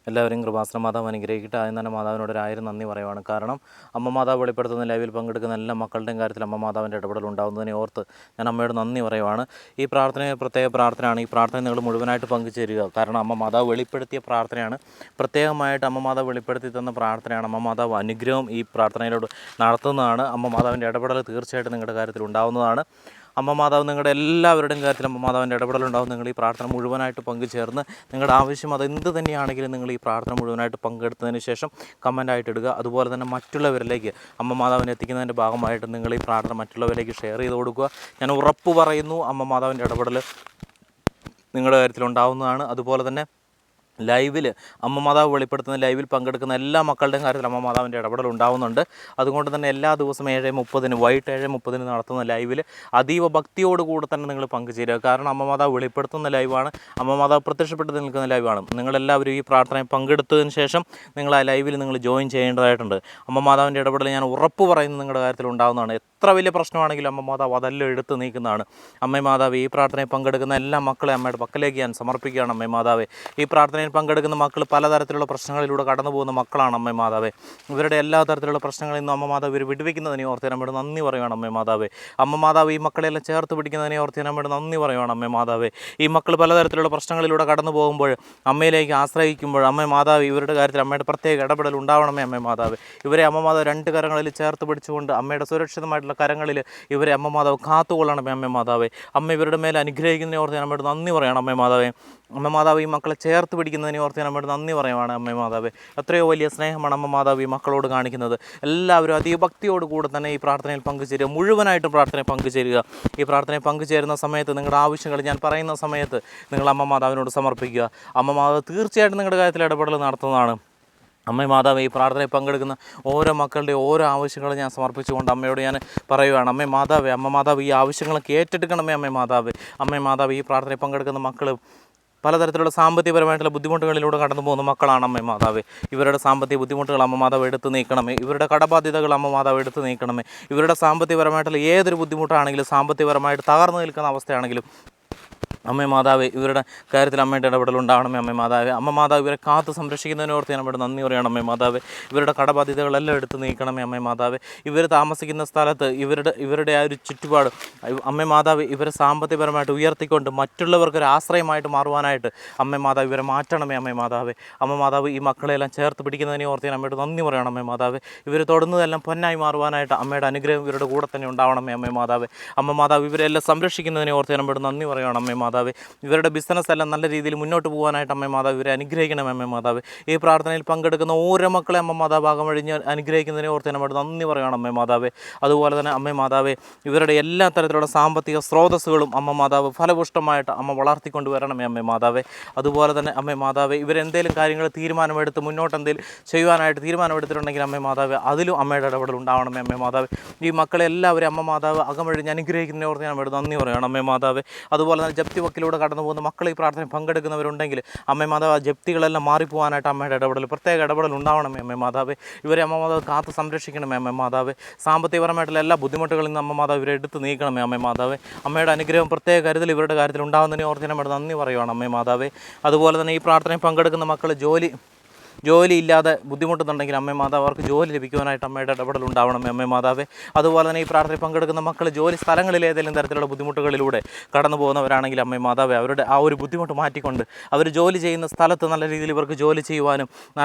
എല്ലാവരെയും കൃപാസന മാതാവ് അനുഗ്രഹിക്കട്ടെ. ആദ്യം തന്നെ മാതാവിനോട് ഒരായിരം നന്ദി പറയുവാണ്. കാരണം അമ്മ മാതാവ് വെളിപ്പെടുത്തുന്ന ലൈവിൽ പങ്കെടുക്കുന്ന എല്ലാ മക്കളുടെയും കാര്യത്തിൽ അമ്മ മാതാവിൻ്റെ ഇടപെടൽ ഉണ്ടാകുന്നതിനെ ഓർത്ത് ഞാൻ അമ്മയോട് നന്ദി പറയുവാണ്. ഈ പ്രാർത്ഥന പ്രത്യേക പ്രാർത്ഥനയാണ്. ഈ പ്രാർത്ഥന നിങ്ങൾ മുഴുവനായിട്ട് പങ്കുചേരുക. കാരണം അമ്മ മാതാവ് വെളിപ്പെടുത്തിയ പ്രാർത്ഥനയാണ്. പ്രത്യേകമായിട്ട് അമ്മ മാതാവ് വെളിപ്പെടുത്തി തന്ന പ്രാർത്ഥനയാണ്. അമ്മ മാതാവ് അനുഗ്രഹം ഈ പ്രാർത്ഥനയിലൂടെ നടത്തുന്നതാണ്. അമ്മ മാതാവിൻ്റെ ഇടപെടൽ തീർച്ചയായിട്ടും നിങ്ങളുടെ കാര്യത്തിൽ ഉണ്ടാകുന്നതാണ്. അമ്മ മാതാവ് നിങ്ങളുടെ എല്ലാവരുടെയും കാര്യത്തിൽ അമ്മ മാതാവിൻ്റെ ഇടപെടലുണ്ടാകും. നിങ്ങൾ ഈ പ്രാർത്ഥന മുഴുവനായിട്ട് പങ്കുചേർന്ന് നിങ്ങളുടെ ആവശ്യം അതെന്ത് തന്നെയാണെങ്കിലും നിങ്ങൾ ഈ പ്രാർത്ഥന മുഴുവനായിട്ട് പങ്കെടുത്തതിന് ശേഷം കമൻ്റായിട്ട് ഇടുക. അതുപോലെ തന്നെ മറ്റുള്ളവരിലേക്ക് അമ്മ മാതാവിനെ എത്തിക്കുന്നതിൻ്റെ ഭാഗമായിട്ട് നിങ്ങൾ ഈ പ്രാർത്ഥന മറ്റുള്ളവരിലേക്ക് ഷെയർ ചെയ്ത് കൊടുക്കുക. ഞാൻ ഉറപ്പ് പറയുന്നു, അമ്മ മാതാവിൻ്റെ ഇടപെടൽ നിങ്ങളുടെ കാര്യത്തിലുണ്ടാകുന്നതാണ്. അതുപോലെ തന്നെ ലൈവിൽ അമ്മ മാതാവ് വെളിപ്പെടുത്തുന്ന ലൈവിൽ പങ്കെടുക്കുന്ന എല്ലാ മക്കളുടെയും കാര്യത്തിൽ അമ്മ മാതാവിൻ്റെ ഇടപെടൽ ഉണ്ടാകുന്നുണ്ട്. അതുകൊണ്ട് തന്നെ എല്ലാ ദിവസവും 7:30 വൈകിട്ട് 7:30 നടത്തുന്ന ലൈവിൽ അതീവ ഭക്തിയോടുകൂടെ തന്നെ നിങ്ങൾ പങ്കുചേരുക. കാരണം അമ്മ മാതാവ് വെളിപ്പെടുത്തുന്ന ലൈവാണ്, അമ്മ മാതാവ് പ്രത്യക്ഷപ്പെട്ട് നിൽക്കുന്ന ലൈവാണ്. നിങ്ങളെല്ലാവരും ഈ പ്രാർത്ഥനയിൽ പങ്കെടുത്തതിന് ശേഷം നിങ്ങൾ ആ ലൈവിൽ നിങ്ങൾ ജോയിൻ ചെയ്യേണ്ടതായിട്ടുണ്ട്. അമ്മ മാതാവിൻ്റെ ഇടപെടൽ ഞാൻ ഉറപ്പ് പറയുന്നത് നിങ്ങളുടെ കാര്യത്തിൽ ഉണ്ടാകുന്നതാണ്. എത്ര വലിയ പ്രശ്നമാണെങ്കിലും അമ്മ മാതാവ് അതെല്ലാം എടുത്ത് നീക്കുന്നതാണ്. അമ്മ മാതാവ് ഈ പ്രാർത്ഥനയിൽ പങ്കെടുക്കുന്ന എല്ലാ മക്കളെ അമ്മയുടെ പക്കലേക്ക് ഞാൻ സമർപ്പിക്കുകയാണ്. അമ്മ മാതാവേ, ഈ പ്രാർത്ഥനയിൽ പങ്കെടുക്കുന്ന മക്കൾ പലതരത്തിലുള്ള പ്രശ്നങ്ങളിലൂടെ കടന്നു പോകുന്ന മക്കളാണ്. അമ്മ മാതാവേ, ഇവരുടെ എല്ലാ തരത്തിലുള്ള പ്രശ്നങ്ങളിൽ നിന്നും അമ്മ മാതാവ് ഇവർ വിടുവിക്കുന്നതിനെ ഓർത്ത് നമ്മുടെ നന്ദി പറയുകയാണ്. അമ്മ മാതാവേ, അമ്മ മാതാവ് ഈ മക്കളെല്ലാം ചേർത്ത് പിടിക്കുന്നതിനെ ഓർത്ത് നമ്മുടെ നന്ദി പറയുകയാണ്. അമ്മ മാതാവേ, ഈ മക്കൾ പലതരത്തിലുള്ള പ്രശ്നങ്ങളിലൂടെ കടന്നു പോകുമ്പോൾ അമ്മയിലേക്ക് ആശ്രയിക്കുമ്പോൾ അമ്മ മാതാവ് ഇവരുടെ കാര്യത്തിൽ അമ്മയുടെ പ്രത്യേക ഇടപെടൽ ഉണ്ടാവണമേ. അമ്മ മാതാവ് ഇവരെ അമ്മ മാതാവ് രണ്ട് കരങ്ങളിൽ ചേർത്ത് പിടിച്ചുകൊണ്ട് അമ്മയുടെ സുരക്ഷിതമായിട്ടുള്ള കരങ്ങളിൽ ഇവരെ അമ്മ മാതാവ് കാത്തുകൊള്ളണമേ. അമ്മ മാതാവേ, അമ്മ ഇവരുടെ മേലെ അനുഗ്രഹിക്കുന്നതിനെ ഓർത്ത് നമ്മുടെ നന്ദി പറയണം. അമ്മ മാതാവേ, അമ്മ മാതാവ് ഈ മക്കളെ ചേർത്ത് പിടിക്കുന്നതിനെ ഓർത്ത് നമ്മുടെ നന്ദി പറയുവാണ്. അമ്മ മാതാവേ, എത്രയോ വലിയ സ്നേഹമാണ് അമ്മ മാതാവ് ഈ മക്കളോട് കാണിക്കുന്നത്. എല്ലാവരും അതിഭക്തിയോടുകൂടെ തന്നെ ഈ പ്രാർത്ഥനയിൽ പങ്കുചേരുക. മുഴുവനായിട്ടും പ്രാർത്ഥനയിൽ പങ്കുചേരുക. ഈ പ്രാർത്ഥനയിൽ പങ്കുചേരുന്ന സമയത്ത് നിങ്ങളുടെ ആവശ്യങ്ങൾ ഞാൻ പറയുന്ന സമയത്ത് നിങ്ങൾ അമ്മ മാതാവിനോട് സമർപ്പിക്കുക. അമ്മ മാതാവ് തീർച്ചയായിട്ടും നിങ്ങളുടെ കാര്യത്തിൽ ഇടപെടൽ നടത്തുന്നതാണ്. അമ്മ മാതാവ് ഈ പ്രാർത്ഥനയിൽ പങ്കെടുക്കുന്ന ഓരോ മക്കളുടെ ഓരോ ആവശ്യങ്ങൾ ഞാൻ സമർപ്പിച്ചുകൊണ്ട് അമ്മയോട് ഞാൻ പറയുകയാണ്. അമ്മ മാതാവ് ഈ ആവശ്യങ്ങളൊക്കെ ഏറ്റെടുക്കണമേ. അമ്മ മാതാവ് ഈ പ്രാർത്ഥനയിൽ പങ്കെടുക്കുന്ന മക്കൾ പലതരത്തിലുള്ള സാമ്പത്തികപരമായിട്ടുള്ള ബുദ്ധിമുട്ടുകളിലൂടെ കടന്നു പോകുന്ന മക്കളാണ്. അമ്മ മാതാവേ, ഇവരുടെ സാമ്പത്തിക ബുദ്ധിമുട്ടുകൾ അമ്മ മാതാവ് എടുത്ത് നീക്കണമേ. ഇവരുടെ കടബാധ്യതകൾ അമ്മ മാതാവ് എടുത്ത് നീക്കണമേ. ഇവരുടെ സാമ്പത്തികപരമായിട്ടുള്ള ഏതൊരു ബുദ്ധിമുട്ടാണെങ്കിലും, സാമ്പത്തികപരമായിട്ട് തകർന്നു നിൽക്കുന്ന അവസ്ഥയാണെങ്കിലും അമ്മ മാതാവ് ഇവരുടെ കാര്യത്തിൽ അമ്മയുടെ ഇടപെടൽ ഉണ്ടാവണമേ. അമ്മ മാതാവ് ഇവരെ കാത്ത് സംരക്ഷിക്കുന്നതിനോർത്ത് ഞാൻ അവിടെ നന്ദി പറയണം. അമ്മ മാതാവ് ഇവരുടെ കടബാധ്യതകളെല്ലാം എടുത്ത് നീക്കണമേ. അമ്മ മാതാവ് ഇവർ താമസിക്കുന്ന സ്ഥലത്ത് ഇവരുടെ ആ ഒരു ചുറ്റുപാട് അമ്മ മാതാവ് ഇവരെ സാമ്പത്തികപരമായിട്ട് ഉയർത്തിക്കൊണ്ട് മറ്റുള്ളവർക്കൊരു ആശ്രയമായിട്ട് മാറുവാനായിട്ട് അമ്മ മാതാവ് ഇവരെ മാറ്റണമേ. അമ്മ മാതാവ് ഈ മക്കളെല്ലാം ചേർത്ത് പിടിക്കുന്നതിനെ ഓർത്ത് ഞാൻ അമ്മയോട് നന്ദി പറയണം. അമ്മ മാതാവ് ഇവർ തൊടുന്നതെല്ലാം പൊന്നായി മാറുവാനായിട്ട് അമ്മയുടെ അനുഗ്രഹം ഇവരുടെ കൂടെ തന്നെ ഉണ്ടാവണമേ. അമ്മ മാതാവ് ഇവരെല്ലാം സംരക്ഷിക്കുന്നതിനെ ഓർത്ത് ഞാൻ അമ്മയോട് നന്ദി പറയണം. അമ്മ മാതാവ് ഇവരുടെ ബിസിനസ് എല്ലാം നല്ല രീതിയിൽ മുന്നോട്ട് പോകാനായിട്ട് അമ്മ മാതാവ് ഇവരെ അനുഗ്രഹിക്കണം. അമ്മ മാതാവ് ഈ പ്രാർത്ഥനയിൽ പങ്കെടുക്കുന്ന ഓരോ മക്കളെ അമ്മ മാതാവ് ഭാഗം വഴിഞ്ഞ് അനുഗ്രഹിക്കുന്നതിനെ ഓർത്ത് നമ്മൾ നന്ദി പറയണം. അമ്മ മാതാവ് അതുപോലെ തന്നെ അമ്മ മാതാവ് ഇവരുടെ എല്ലാ തരത്തിലുള്ള സാമ്പത്തിക സ്രോതസ്സുകളും അമ്മ മാതാവ് ഫലപുഷ്ടമായിട്ട് അമ്മ വളർത്തിക്കൊണ്ട് വരണമേ. അമ്മ മാതാവ് അതുപോലെ തന്നെ അമ്മ മാതാവ് ഇവരെന്തെങ്കിലും കാര്യങ്ങൾ തീരുമാനമെടുത്ത് മുന്നോട്ട് എന്തെങ്കിലും ചെയ്യുവാനായിട്ട് തീരുമാനമെടുത്തിട്ടുണ്ടെങ്കിൽ അമ്മ മാതാവ് അതിലും അമ്മയുടെ ഇടപെടൽ ഉണ്ടാവണമേ. അമ്മ മാതാവ് ഈ മക്കളെ എല്ലാവരും അമ്മ മാതാവ് അകം വഴിഞ്ഞ് അനുഗ്രഹിക്കുന്നതിനെ ഓർത്ത് ഞാൻ നന്ദി പറയണം. അമ്മ മാതാവ് അതുപോലെ തന്നെ ജപ്തി വക്കിലൂടെ കടന്നു പോകുന്ന മക്കൾ ഈ പ്രാർത്ഥനയിൽ പങ്കെടുക്കുന്നവരുണ്ടെങ്കിൽ അമ്മ മാതാവ് ആ ജപ്തികളെല്ലാം മാറിപ്പോകാനായിട്ട് അമ്മയുടെ ഇടപെടൽ പ്രത്യേക ഇടപെടൽ ഉണ്ടാവണമേ. അമ്മ മാതാവ് ഇവരെ അമ്മ മാതാവ് കാത്ത് സംരക്ഷിക്കണമേ. അമ്മ മാതാവ് സാമ്പത്തികപരമായിട്ടുള്ള എല്ലാ ബുദ്ധിമുട്ടുകളിൽ നിന്ന് അമ്മ മാതാവ് ഇവരെ എടുത്ത് നീക്കണമേ. അമ്മ മാതാവ് അമ്മയുടെ അനുഗ്രഹം പ്രത്യേക കരുതൽ ഇവരുടെ കാര്യത്തിൽ ഉണ്ടാകുന്നതിനെ ഓർത്ത് നമ്മുടെ നന്ദി പറയുവാണ്. അമ്മ മാതാവ് അതുപോലെ തന്നെ ഈ പ്രാർത്ഥനയിൽ പങ്കെടുക്കുന്ന മക്കൾ ജോലി ഇല്ലാതെ ബുദ്ധിമുട്ടുന്നുണ്ടെങ്കിൽ അമ്മ മാതാവ് അവർക്ക് ജോലി ലഭിക്കുവാനായിട്ട് അമ്മയുടെ ഇടപെടൽ ഉണ്ടാവണമേ. അമ്മ മാതാവ് അതുപോലെ തന്നെ ഈ പ്രാർത്ഥനയിൽ പങ്കെടുക്കുന്ന മക്കൾ ജോലി സ്ഥലങ്ങളിൽ ഏതെങ്കിലും തരത്തിലുള്ള ബുദ്ധിമുട്ടുകളിലൂടെ കടന്നു പോകുന്നവരാണെങ്കിൽ അമ്മ മാതാവ് അവരുടെ ആ ഒരു ബുദ്ധിമുട്ട് മാറ്റിക്കൊണ്ട് അവർ ജോലി ചെയ്യുന്ന സ്ഥലത്ത് നല്ല രീതിയിൽ ഇവർക്ക് ജോലി ചെയ്യുവാനും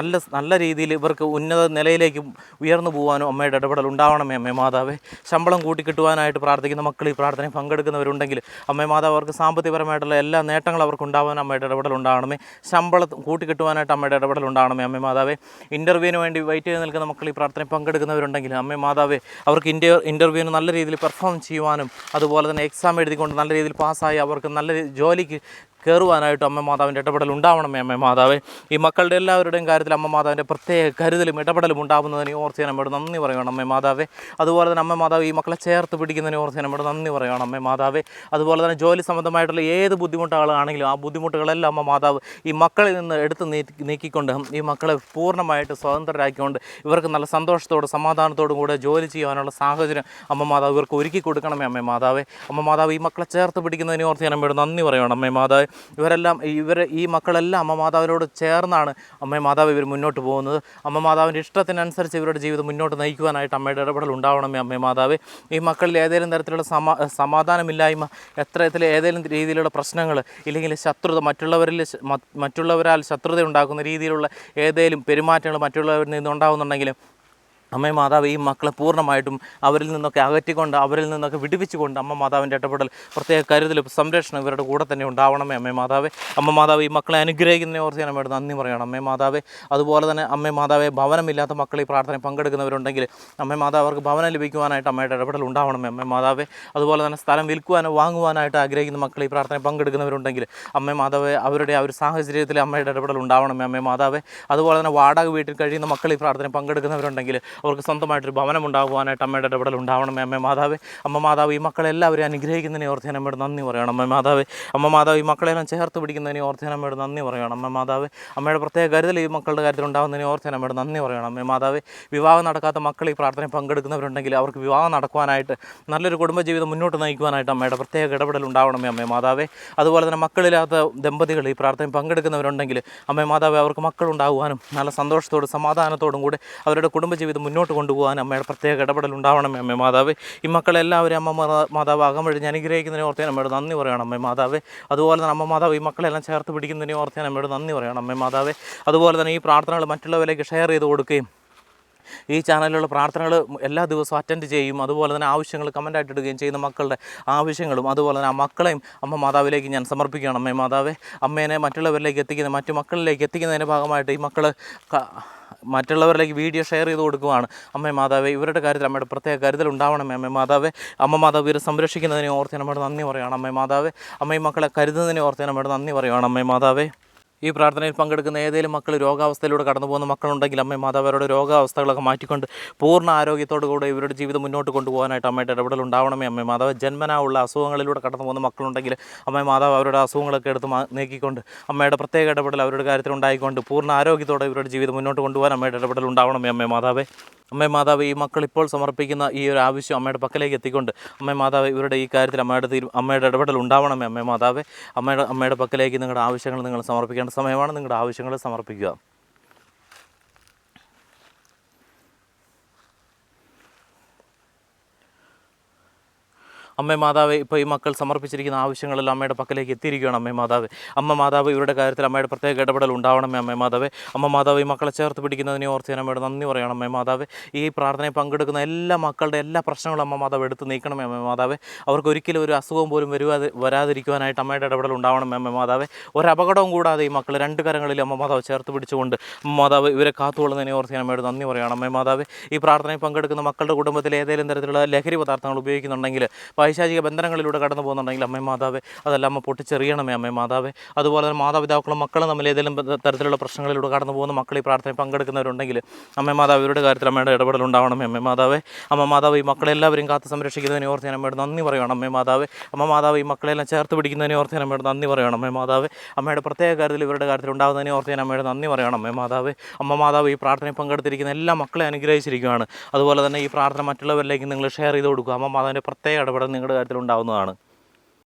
നല്ല രീതിയിൽ ഇവർക്ക് ഉന്നത നിലയിലേക്ക് ഉയർന്നു പോകാനും അമ്മയുടെ ഇടപെടൽ ഉണ്ടാവണമേ. അമ്മ മാതാവ് ശമ്പളം കൂട്ടിക്കിട്ടുവാനായിട്ട് പ്രാർത്ഥിക്കുന്ന മക്കൾ ഈ പ്രാർത്ഥനയിൽ പങ്കെടുക്കുന്നവരുണ്ടെങ്കിൽ അമ്മ മാതാവ് അവർക്ക് സാമ്പത്തികപരമായിട്ടുള്ള എല്ലാ നേട്ടങ്ങളും അവർക്ക് ഉണ്ടാവാൻ അമ്മയുടെ ഇടപെടൽ ഉണ്ടാവണമേ. ശമ്പളം കൂട്ടിക്കിട്ടുവാനായിട്ട് അമ്മയുടെ ഇടപെടൽ ഉണ്ടാവണമേ. അമ്മ മാതാവേ, ഇൻ്റർവ്യൂവിന് വേണ്ടി വെയിറ്റ് ചെയ്ത് നിൽക്കുന്ന മക്കൾ ഈ പ്രാർത്ഥനയിൽ പങ്കെടുക്കുന്നവരുണ്ടെങ്കിൽ അമ്മ മാതാവേ അവർക്ക് ഇൻ്റർവ്യൂവിന് നല്ല രീതിയിൽ പെർഫോം ചെയ്യുവാനും അതുപോലെ തന്നെ എക്സാം എഴുതിക്കൊണ്ട് നല്ല രീതിയിൽ പാസ്സായി അവർക്ക് നല്ല ജോലിക്ക് കയറുവാനായിട്ട് അമ്മ മാതാവിൻ്റെ ഇടപെടൽ ഉണ്ടാവണമേ. അമ്മ മാതാവേ, ഈ മക്കളുടെ എല്ലാവരുടെയും കാര്യത്തിൽ അമ്മ മാതാവിൻ്റെ പ്രത്യേക കരുതലും ഇടപെടലും ഉണ്ടാകുന്നതിന് ഓർത്ത് നമ്മോട് നന്ദി പറയണം. അമ്മ മാതാവേ, അതുപോലെ തന്നെ അമ്മ മാതാവ് ഈ മക്കളെ ചേർത്ത് പിടിക്കുന്നതിന് ഓർത്ത് നമ്മോട് നന്ദി പറയണം. അമ്മ മാതാവേ, അതുപോലെ തന്നെ ജോലി സംബന്ധമായിട്ടുള്ള ഏത് ബുദ്ധിമുട്ടുകളാണെങ്കിലും ആ ബുദ്ധിമുട്ടുകളെല്ലാം അമ്മ മാതാവ് ഈ മക്കളിൽ നിന്ന് എടുത്ത് നീക്കിക്കൊണ്ട് ഈ മക്കളെ പൂർണ്ണമായിട്ട് സ്വതന്ത്രരാക്കിക്കൊണ്ട് ഇവർക്ക് നല്ല സന്തോഷത്തോടും സമാധാനത്തോടും കൂടെ ജോലി ചെയ്യാനുള്ള സാഹചര്യം അമ്മ മാതാവ് ഇവർക്ക് ഒരുക്കി കൊടുക്കണമേ. അമ്മ മാതാവേ, ഈ മക്കളെ ചേർത്ത് പിടിക്കുന്നതിന് ഓർത്ത് നമ്മോട് നന്ദി പറയണം. അമ്മ മാതാവേ, ഇവരെല്ലാം ഈ മക്കളെല്ലാം അമ്മ മാതാവിനോട് ചേർന്നാണ് അമ്മ മാതാവ് ഇവർ മുന്നോട്ട് പോകുന്നത്. അമ്മ മാതാവിൻ്റെ ഇഷ്ടത്തിനനുസരിച്ച് ഇവരുടെ ജീവിതം മുന്നോട്ട് നയിക്കുവാനായിട്ട് അമ്മയുടെ ഇടപെടൽ ഉണ്ടാവണമേ അമ്മ മാതാവ്. ഈ മക്കളിൽ ഏതെങ്കിലും തരത്തിലുള്ള സമാധാനമില്ലായ്മ, ഏതെങ്കിലും രീതിയിലുള്ള പ്രശ്നങ്ങൾ, ഇല്ലെങ്കിൽ ശത്രുത, മറ്റുള്ളവരാൽ ശത്രുത ഉണ്ടാക്കുന്ന രീതിയിലുള്ള ഏതെങ്കിലും പെരുമാറ്റങ്ങൾ മറ്റുള്ളവരിൽ നിന്നുണ്ടാകുന്നുണ്ടെങ്കിലും അമ്മ മാതാവ് ഈ മക്കളെ പൂർണ്ണമായിട്ടും അവരിൽ നിന്നൊക്കെ അകറ്റിക്കൊണ്ട്, അവരിൽ നിന്നൊക്കെ വിടുവിച്ചുകൊണ്ട് അമ്മ മാതാവിൻ്റെ ഇടപെടൽ, പ്രത്യേക കരുതലും സംരക്ഷണം ഇവരുടെ കൂടെ തന്നെ ഉണ്ടാവണമേ അമ്മ മാതാവേ. അമ്മ മാതാവ് ഈ മക്കളെ അനുഗ്രഹിക്കുന്നതിനെ ഓർത്ത് ഞാൻ അമ്മയോട് നന്ദി പറയണം അമ്മ മാതാവേ. അതുപോലെ തന്നെ അമ്മ മാതാവെ, ഭവനമില്ലാത്ത മക്കൾ ഈ പ്രാർത്ഥന പങ്കെടുക്കുന്നവരുണ്ടെങ്കിൽ അമ്മ മാതാവ് അവർക്ക് ഭവനം ലഭിക്കുവാനായിട്ട് അമ്മയുടെ ഇടപെടൽ ഉണ്ടാവണമേ അമ്മ മാതാവേ. അതുപോലെ തന്നെ സ്ഥലം വിൽക്കുവാനോ വാങ്ങുവാനായിട്ട് ആഗ്രഹിക്കുന്ന മക്കൾ ഈ പ്രാർത്ഥന പങ്കെടുക്കുന്നവരുണ്ടെങ്കിൽ അമ്മ മാതാവെ, അവരുടെ ആ ഒരു സാഹചര്യത്തിൽ അമ്മയുടെ ഇടപെടൽ ഉണ്ടാവണമേ അമ്മ മാതാവേ. അതുപോലെ തന്നെ വാടക വീട്ടിൽ കഴിയുന്ന മക്കൾ ഈ പ്രാർത്ഥന പങ്കെടുക്കുന്നവരുണ്ടെങ്കിൽ അവർക്ക് സ്വന്തമായിട്ടൊരു ഭവനം ഉണ്ടാകുവാനായിട്ട് അമ്മയുടെ ഇടപെടൽ ഉണ്ടാവണമേ അമ്മ മാതാവേ. അമ്മ മാതാവ് ഈ മക്കളെല്ലാവരും അനുഗ്രഹിക്കുന്നതിനെ ഓർത്ത് ഞാൻ അമ്മയോട് നന്ദി പറയണം അമ്മ മാതാവേ. അമ്മ മാതാവ് ഈ മക്കളെല്ലാം ചേർത്ത് പിടിക്കുന്നതിനെ ഓർത്ത് ഞാൻ അമ്മയോട് നന്ദി പറയണം അമ്മ മാതാവേ. അമ്മയുടെ പ്രത്യേക കരുതൽ ഈ മക്കളുടെ കാര്യത്തിൽ ഉണ്ടാകുന്നതിനെ ഓർത്ത് ഞാൻ അമ്മയോട് നന്ദി പറയണം അമ്മ മാതാവേ. വിവാഹം നടക്കാത്ത മക്കൾ ഈ പ്രാർത്ഥന പങ്കെടുക്കുന്നവരുണ്ടെങ്കിൽ അവർക്ക് വിവാഹം നടക്കുവാനായിട്ട്, നല്ലൊരു കുടുംബജീവിതം മുന്നോട്ട് നയിക്കുവാനായിട്ട് അമ്മയുടെ പ്രത്യേക ഇടപെടൽ ഉണ്ടാവണമേ അമ്മ മാതാവേ. അതുപോലെ തന്നെ മക്കളില്ലാത്ത ദമ്പതികൾ ഈ പ്രാർത്ഥന പങ്കെടുക്കുന്നവരുണ്ടെങ്കിൽ അമ്മ മാതാവേ, അവർക്ക് മക്കളുണ്ടാകുവാനും നല്ല സന്തോഷത്തോടും സമാധാനത്തോടും കൂടെ അവരുടെ കുടുംബജീവിതം മുന്നോട്ട് കൊണ്ടുപോകാൻ അമ്മയുടെ പ്രത്യേക ഇടപെടൽ ഉണ്ടാവണമേ അമ്മ മാതാവേ. ഈ മക്കളെല്ലാവരും അമ്മ മാതാവ് അകമഴിഞ്ഞ് അനുഗ്രഹിക്കുന്നതിനെ ഓർത്ത് ഞാൻ അമ്മയോട് നന്ദി പറയണം അമ്മ മാതാവേ. അതുപോലെ തന്നെ അമ്മ മാതാവ് ഈ മക്കളെല്ലാം ചേർത്ത് പിടിക്കുന്നതിനെ ഓർത്ത് ഞാൻ അമ്മയോട് നന്ദി പറയണം അമ്മ മാതാവേ. അതുപോലെ തന്നെ ഈ പ്രാർത്ഥനകൾ മറ്റുള്ളവരിലേക്ക് ഷെയർ ചെയ്ത് കൊടുക്കുകയും ഈ ചാനലിലുള്ള പ്രാർത്ഥനകൾ എല്ലാ ദിവസവും അറ്റൻഡ് ചെയ്യും. അതുപോലെ തന്നെ ആവശ്യങ്ങൾ കമൻ്റായിട്ട് ഇടുകയും ചെയ്യുന്ന മക്കളുടെ ആവശ്യങ്ങളും അതുപോലെ തന്നെ ആ മക്കളെയും അമ്മ മാതാവിലേക്ക് ഞാൻ സമർപ്പിക്കുകയാണ് അമ്മ മാതാവേ. അമ്മേനെ മറ്റുള്ളവരിലേക്ക് മറ്റു മക്കളിലേക്ക് എത്തിക്കുന്നതിൻ്റെ ഭാഗമായിട്ട് ഈ മക്കൾ മറ്റുള്ളവരിലേക്ക് വീഡിയോ ഷെയർ ചെയ്ത് കൊടുക്കുകയാണ് അമ്മ മാതാവേ. ഇവരുടെ കാര്യത്തിൽ അമ്മയുടെ പ്രത്യേക കരുതൽ ഉണ്ടാവണമേ അമ്മ മാതാവേ. അമ്മ മാതാവ് ഇവരെ സംരക്ഷിക്കുന്നതിനെ ഓർത്ത് നമ്മുടെ നന്ദി പറയുകയാണ് അമ്മ മാതാവേ. അമ്മ ഈ മക്കളെ കരുതുന്നതിനെ ഓർത്ത് നമ്മുടെ നന്ദി പറയുകയാണ് അമ്മ മാതാവേ. ഈ പ്രാർത്ഥനയിൽ പങ്കെടുക്കുന്ന ഏതെങ്കിലും മക്കൾ രോഗാവസ്ഥയിലൂടെ കടന്നു പോകുന്ന മക്കളുണ്ടെങ്കിൽ അമ്മ മാതാവ് അവരുടെ രോഗാവസ്ഥകളൊക്കെ മാറ്റിക്കൊണ്ട് പൂർണ്ണ ആരോഗ്യത്തോടു കൂടെ ഇവരുടെ ജീവിതം മുന്നോട്ട് കൊണ്ടുപോകാനായിട്ട് അമ്മയുടെ ഇടപെടൽ ഉണ്ടാവണമേ അമ്മ മാതാവ്. ജന്മനാ ഉള്ള അസുഖങ്ങളിലൂടെ കടന്നു പോകുന്ന മക്കളുണ്ടെങ്കിൽ അമ്മ മാതാവ് അവരുടെ അസുഖങ്ങളൊക്കെ എടുത്ത് നീക്കിക്കൊണ്ട് അമ്മയുടെ പ്രത്യേക ഇടപെടൽ അവരുടെ കാര്യത്തിൽ ഉണ്ടായിക്കൊണ്ട് പൂർണ്ണ ആരോഗ്യത്തോടെ ഇവരുടെ ജീവിതം മുന്നോട്ട് കൊണ്ടുപോകാൻ അമ്മയുടെ ഇടപെടൽ ഉണ്ടാവണമേ അമ്മ മാതാവേ. അമ്മ മാതാവ് ഈ മക്കൾ ഇപ്പോൾ സമർപ്പിക്കുന്ന ഈ ഒരു ആവശ്യം അമ്മയുടെ പക്കലേക്ക് എത്തിക്കൊണ്ട് അമ്മ മാതാവ് ഇവരുടെ ഈ കാര്യത്തിൽ അമ്മയുടെ ഇടപെടൽ ഉണ്ടാവണമേ അമ്മ മാതാവേ. അമ്മയുടെ പക്കലേക്ക് നിങ്ങളുടെ ആവശ്യങ്ങൾ നിങ്ങൾ സമർപ്പിക്കേണ്ട സമയമാണ്. നിങ്ങളുടെ ആവശ്യങ്ങൾ സമർപ്പിക്കുക. അമ്മ മാതാവ്, ഇപ്പോൾ ഈ മക്കൾ സമർപ്പിച്ചിരിക്കുന്ന ആവശ്യങ്ങളെല്ലാം അമ്മയുടെ പക്കലേക്ക് എത്തിയിരിക്കുകയാണ് അമ്മ മാതാവ്. അമ്മ മാതാവ് ഇവരുടെ കാര്യത്തിൽ അമ്മയുടെ പ്രത്യേക ഇടപെടൽ ഉണ്ടാവണമേ അമ്മ മാതാവ്. അമ്മ മാതാവ് ഈ മക്കളെ ചേർത്ത് പിടിക്കുന്നതിനെ ഓർത്ത് ഞാൻ അമ്മയോട് നന്ദി പറയണം അമ്മ മാതാവ്. ഈ പ്രാർത്ഥനയിൽ പങ്കെടുക്കുന്ന എല്ലാ മക്കളുടെ എല്ലാ പ്രശ്നങ്ങളും അമ്മ മാതാവ് എടുത്ത് നീക്കണമേ അമ്മ മാതാവ്. അവർക്ക് ഒരിക്കലും ഒരു അസുഖം പോലും വരാതിരിക്കുവാനായിട്ട് അമ്മയുടെ ഇടപെടൽ ഉണ്ടാവണമേ അമ്മ മാതാവ്. ഒരു അപകടവും കൂടാതെ ഈ മക്കൾ രണ്ട് കരങ്ങളിൽ അമ്മ മാതാവ് ചേർത്ത് പിടിച്ചുകൊണ്ട് അമ്മ മാതാവ് ഇവരെ കാത്തുകൊള്ളുന്നതിനെ ഓർത്ത് ഞാൻ അമ്മയോട് നന്ദി പറയണം അമ്മ മാതാവ്. ഈ പ്രാർത്ഥനയിൽ പങ്കെടുക്കുന്ന മക്കളുടെ കുടുംബത്തിൽ ഏതെങ്കിലും തരത്തിലുള്ള ലഹരി പദാർത്ഥങ്ങൾ ഉപയോഗിക്കുന്നുണ്ടെങ്കിൽ, പൈശാചിക ബന്ധനങ്ങളിലൂടെ കടന്നു പോകുന്നുണ്ടെങ്കിൽ അമ്മ മാതാവേ, അതെല്ലാം അമ്മ പൊട്ടിച്ചെറിയണമേ അമ്മ മാതാവേ. അതുപോലെ തന്നെ മാതാപിതാക്കളും മക്കളും തമ്മിൽ ഏതെങ്കിലും തരത്തിലുള്ള പ്രശ്നങ്ങളിലൂടെ കടന്നു പോകുന്ന മക്കൾ ഈ പ്രാർത്ഥനയിൽ പങ്കെടുക്കുന്നവരുണ്ടെങ്കിൽ അമ്മ മാതാവ് ഇവരുടെ കാര്യത്തിൽ അമ്മയുടെ ഇടപെടൽ ഉണ്ടാവണമേ അമ്മ മാതാവേ. അമ്മ മാതാവ് ഈ മക്കളെല്ലാവരും കാത്ത് സംരക്ഷിക്കുന്നതിനെ ഓർത്ത് ഞാൻ അമ്മയോട് നന്ദി പറയണം അമ്മ മാതാവേ. അമ്മ മാതാവ് ഈ മക്കളെല്ലാം ചേർത്ത് പിടിക്കുന്നതിനെ ഓർത്ത് ഞാൻ അമ്മയോട് നന്ദി പറയണം അമ്മ മാതാവേ. അമ്മയുടെ പ്രത്യേക കാര്യത്തിൽ ഇവരുടെ കാര്യത്തിൽ ഉണ്ടാകുന്നതിനെ ഓർത്ത് ഞാൻ അമ്മയോട് നന്ദി പറയണം അമ്മ മാതാവേ. അമ്മ മാതാവ് ഈ പ്രാർത്ഥനയിൽ പങ്കെടുത്തിരിക്കുന്ന എല്ലാ മക്കളെ അനുഗ്രഹിച്ചിരിക്കുകയാണ്. അതുപോലെ തന്നെ ഈ പ്രാർത്ഥന മറ്റുള്ളവരിലേക്ക് നിങ്ങൾ ഷെയർ ചെയ്ത് കൊടുക്കുക. അമ്മ മാതാവിൻ്റെ പ്രത്യേക ഇടപെടൽ നിങ്ങളുടെ കാര്യത്തിൽ ഉണ്ടാകുന്നതാണ്.